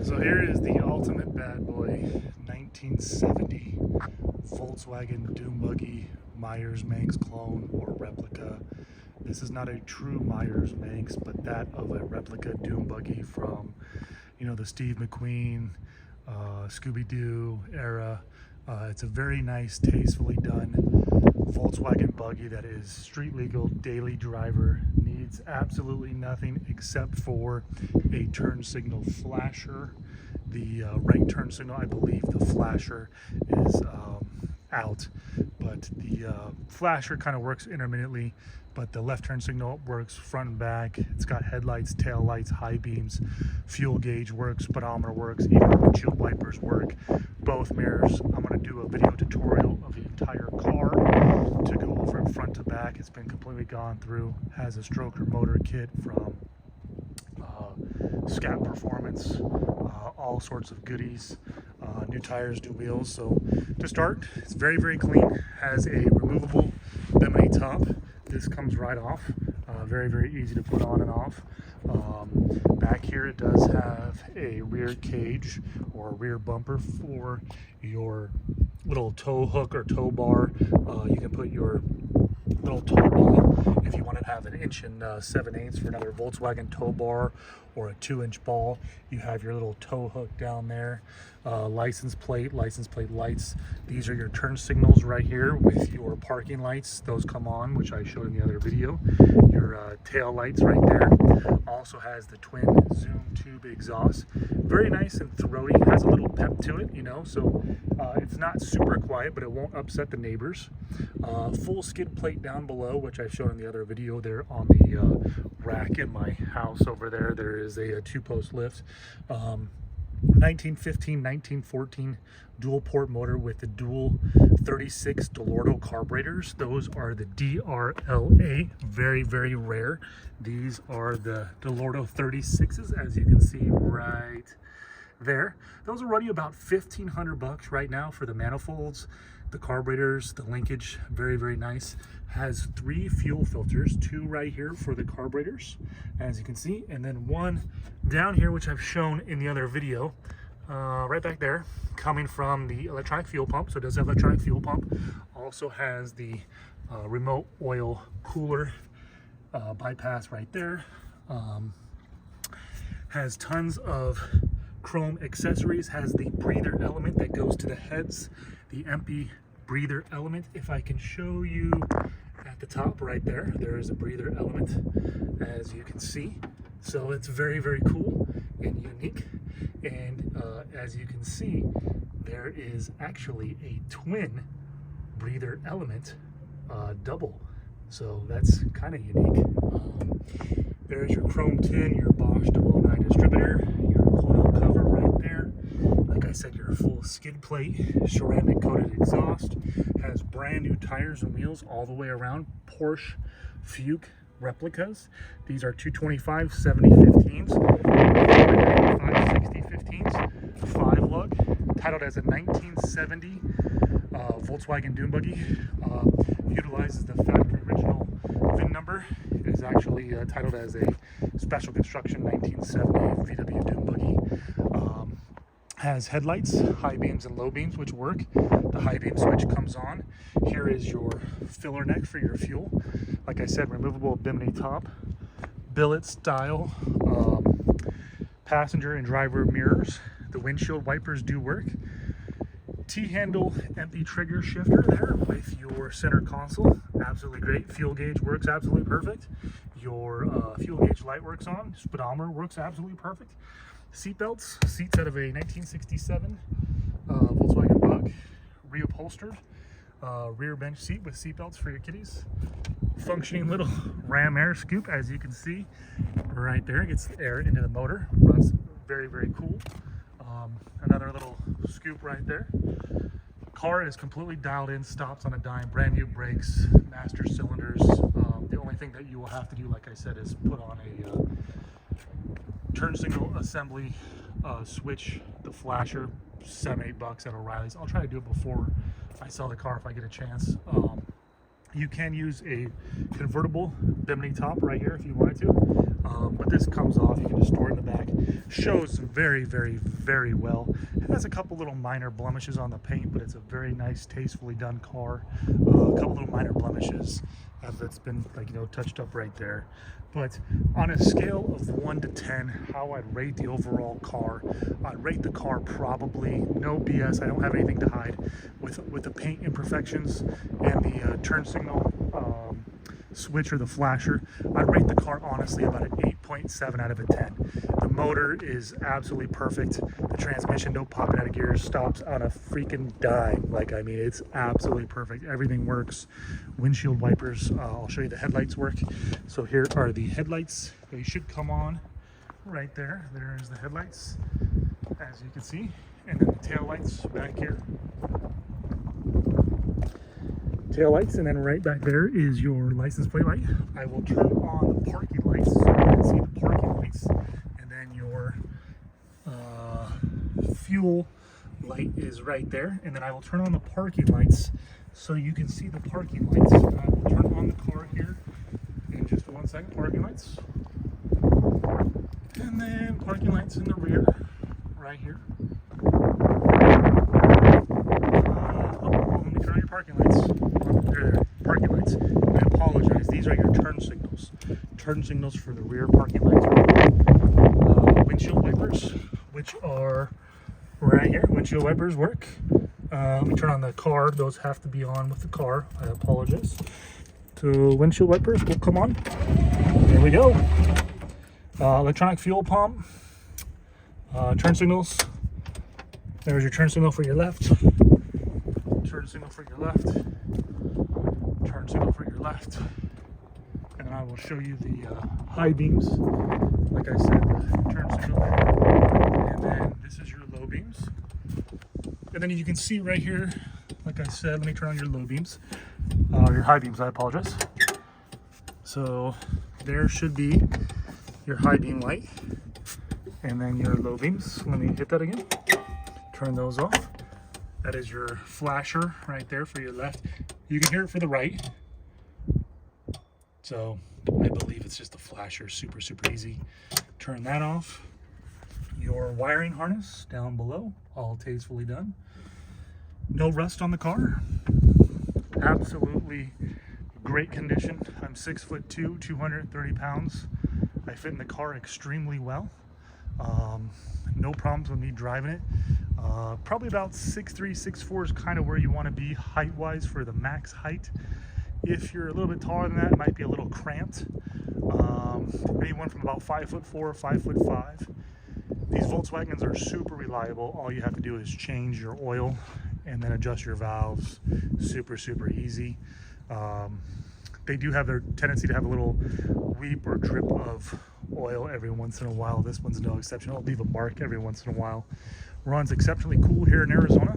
So here is the ultimate bad boy, 1970 Volkswagen dune buggy, Myers Manx clone or replica. This is not a true Myers Manx, but that of a replica dune buggy from, the Steve McQueen, Scooby-Doo era. It's a very nice, tastefully done Volkswagen buggy that is street legal, daily driver, needs absolutely nothing except for a turn signal flasher. The right turn signal, I believe the flasher is out, but the flasher kind of works intermittently, but the left turn signal works front and back. It's got headlights, tail lights, high beams, fuel gauge works, speedometer works, even windshield wipers work, both mirrors. I'm going to do a video tutorial of the entire car to go over it front to back. It's been completely gone through, has a stroker motor kit from Scat Performance, all sorts of goodies, new tires, new wheels. So to start, it's very, very clean, has a removable bimini top. This comes right off, very, very easy to put on and off. Back here it does have a rear cage or rear bumper for your little tow hook or tow bar. You can put your little tow ball if you want to have an 1 7/8 for another Volkswagen tow bar, or a 2-inch ball. You have your little tow hook down there. License plate lights. These are your turn signals right here with your parking lights. Those come on, which I showed in the other video. Your tail lights right there. Also has the twin zoom tube exhaust. Very nice and throaty. Has a little pep to it, so it's not super quiet, but it won't upset the neighbors. Full skid plate down below, which I showed in the other video there on the rack in my house over there. There is a 2-post lift. 1915, 1914 dual port motor with the dual 36 Delorto carburetors. Those are the DRLA, very, very rare. These are the Delorto 36s, as you can see right there. Those will run you about $1,500 right now for the manifolds, the carburetors, the linkage. Very, very nice. Has 3 fuel filters, 2 right here for the carburetors, as you can see, and then 1 down here, which I've shown in the other video, right back there, coming from the electronic fuel pump. So it does have electronic fuel pump. Also has the remote oil cooler bypass right there. Has tons of chrome accessories. Has the breather element that goes to the heads, the empty breather element. If I can show you at the top right there, there is a breather element, as you can see. So it's very, very cool and unique. And as you can see, there is actually a twin breather element, double. So that's kind of unique. There's your chrome tin, your Bosch 009 distributor, your coil cover right there. Like I said, your full skid plate, ceramic coated exhaust, has brand new tires and wheels all the way around. Porsche Fuke replicas. These are 225 70/15s, 560 15s, 5 lug, titled as a 1970 Volkswagen dune buggy. Utilizes the factory original VIN number. It is actually titled as a special construction 1970 VW dune buggy. Has headlights, high beams and low beams, which work. The high beam switch comes on. Here is your filler neck for your fuel. Like I said, removable bimini top, billet style passenger and driver mirrors. The windshield wipers do work. T-handle empty trigger shifter there with your center console. Absolutely great. Fuel gauge works absolutely perfect. Your fuel gauge light works on. Speedometer works absolutely perfect. Seats out of a 1967 Volkswagen Bug, reupholstered, rear bench seat with seat belts for your kiddies. Functioning little ram air scoop, as you can see right there. Gets air into the motor. Runs very, very cool. Another little scoop right there. Car is completely dialed in, stops on a dime, brand new brakes, master cylinders. The only thing that you will have to do, like I said, is put on a turn signal assembly switch, the flasher. $7-8 at O'Reilly's. I'll try to do it before I sell the car if I get a chance. You can use a convertible bimini top right here if you wanted to. But this comes off. You can just store it in the back. Shows very, very, very well. It has a couple little minor blemishes on the paint, but it's a very nice, tastefully done car. A couple little minor blemishes that's been, like, you know, touched up right there. But on a scale of 1 to 10, how I'd rate the overall car, I'd rate the car probably, no BS, I don't have anything to hide, with the paint imperfections and the turn signal switch or the flasher, I'd rate the car honestly about an 8.7 out of a 10. The motor is absolutely perfect. The transmission, don't pop it out of gear, stops on a freaking dime. Like, I mean, it's absolutely perfect. Everything works. Windshield wipers, I'll show you the headlights work. So here are the headlights. They should come on right there. There's the headlights, as you can see. And then the tail lights back here. Tail lights, and then right back there is your license plate light. I will turn on the parking lights so you can see the parking lights, and then your fuel light is right there, and then I will turn on the parking lights so you can see the parking lights. And I will turn on the car here in just 1 second. Parking lights, and then parking lights in the rear right here. Let me turn on your parking lights. Parking lights. I apologize. These are your turn signals. Turn signals for the rear parking lights. Windshield wipers, which are right here. Windshield wipers work. Let me turn on the car. Those have to be on with the car. I apologize. So windshield wipers will come on. There we go. Electronic fuel pump. Turn signals. There's your turn signal for your left. Turn signal for your left. Turn signal for your left. And then I will show you the high beams. Like I said, the turn signal. And then this is your low beams. And then you can see right here, like I said, let me turn on your low beams. Your high beams, I apologize. So there should be your high beam light. And then your low beams. Let me hit that again. Turn those off. That is your flasher right there for your left. You can hear it for the right. So I believe it's just a flasher, super, super easy. Turn that off. Your wiring harness down below, all tastefully done. No rust on the car. Absolutely great condition. I'm 6'2", 230 pounds. I fit in the car extremely well. No problems with me driving it. Probably about 6'3", 6'4" is kind of where you want to be height-wise for the max height. If you're a little bit taller than that, it might be a little cramped. Anyone from about 5'4", 5'5". These Volkswagens are super reliable. All you have to do is change your oil and then adjust your valves. Super, super easy. They do have their tendency to have a little weep or drip of oil every once in a while. This one's no exception. It'll leave a mark every once in a while. Runs exceptionally cool here in Arizona.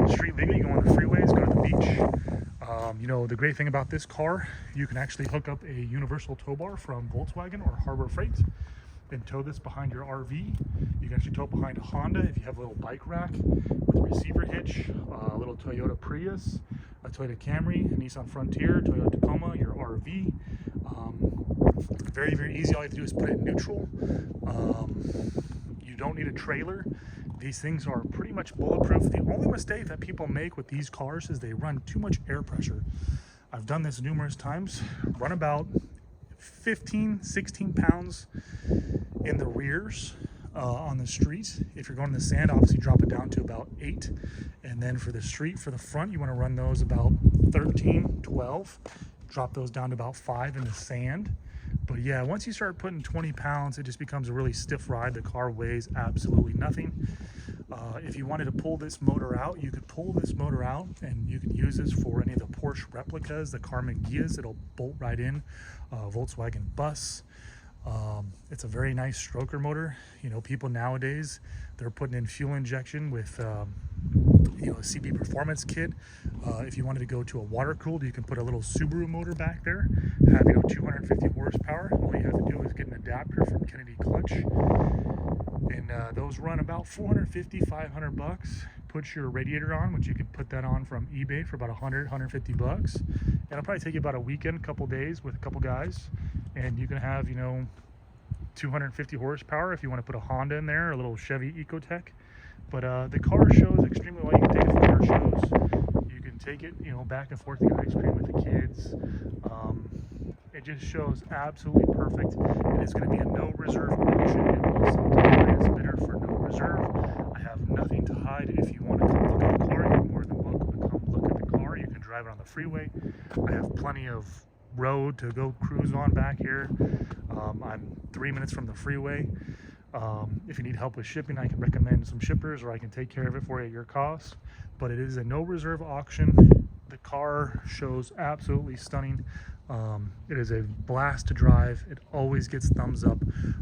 Street legal, you go on the freeways, go to the beach. You know, the great thing about this car, you can actually hook up a universal tow bar from Volkswagen or Harbor Freight and tow this behind your RV. You can actually tow it behind a Honda if you have a little bike rack with a receiver hitch, a little Toyota Prius, a Toyota Camry, a Nissan Frontier, Toyota Tacoma, your RV. Very, very easy. All you have to do is put it in neutral. You don't need a trailer. These things are pretty much bulletproof. The only mistake that people make with these cars is they run too much air pressure. I've done this numerous times. Run about 15, 16 pounds in the rears on the street. If you're going to the sand, obviously drop it down to about 8. And then for the street, for the front, you want to run those about 13, 12. Drop those down to about 5 in the sand. But yeah, once you start putting 20 pounds, it just becomes a really stiff ride. The car weighs absolutely nothing. If you wanted to pull this motor out, you could pull this motor out and you could use this for any of the Porsche replicas, the Carmen Gias. It'll bolt right in. Volkswagen bus. It's a very nice stroker motor. You know, people nowadays, they're putting in fuel injection with you know, a CB Performance kit. If you wanted to go to a water cooled, you can put a little Subaru motor back there, have, you know, 250 horsepower. All you have to do is get an adapter from Kennedy Clutch, and those run about 450, 500 bucks. Put your radiator on, which you can put that on from eBay for about 100, 150 bucks. And it'll probably take you about a weekend, couple days with a couple guys, and you can have, you know, 250 horsepower if you want to put a Honda in there, a little Chevy Ecotech. But the car shows extremely well. You can take it for car shows. You can take it, you know, back and forth to get ice cream with the kids. It just shows absolutely perfect. It is going to be a no reserve auction. It will sell to the highest bidder for no reserve. I have nothing to hide. If you want to come look at the car, you're more than welcome to come look at the car. You can drive it on the freeway. I have plenty of road to go cruise on back here. I'm 3 minutes from the freeway. If you need help with shipping, I can recommend some shippers, or I can take care of it for you at your cost. But it is a no reserve auction. The car shows absolutely stunning. It is a blast to drive. It always gets thumbs up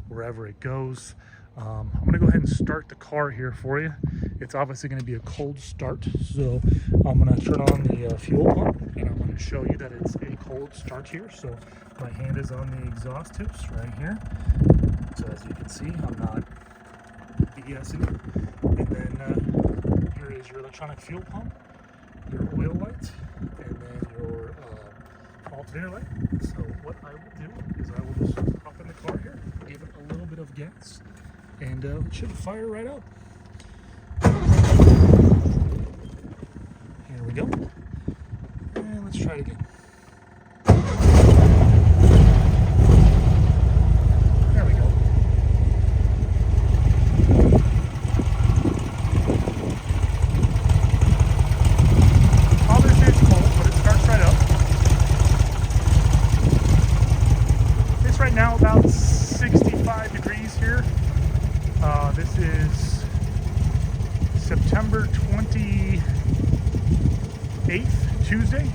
wherever it goes. I'm gonna go ahead and start the car here for you. It's obviously gonna be a cold start, so I'm gonna turn on the fuel pump, and I'm gonna show you that it's a cold start here. So my hand is on the exhaust tips right here. So as you can see, I'm not BSing. And then here is your electronic fuel pump, your oil light, and then your alternator light. So what I will do is I will just hop in the car here, give it a little bit of gas, and it should fire right up. Here we go. And let's try it again. There we go. Obviously it's cold, but it starts right up. It's right now about 65 degrees here. This is September 28th, Tuesday,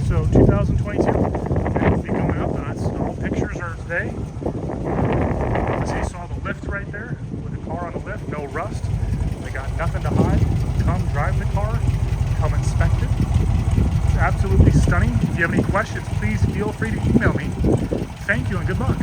so 2022. And we'll be going up. That's all pictures are today. So you saw the lift right there with the car on the lift, no rust. I got nothing to hide. Come drive the car, come inspect it. It's absolutely stunning. If you have any questions, please feel free to email me. Thank you and good luck.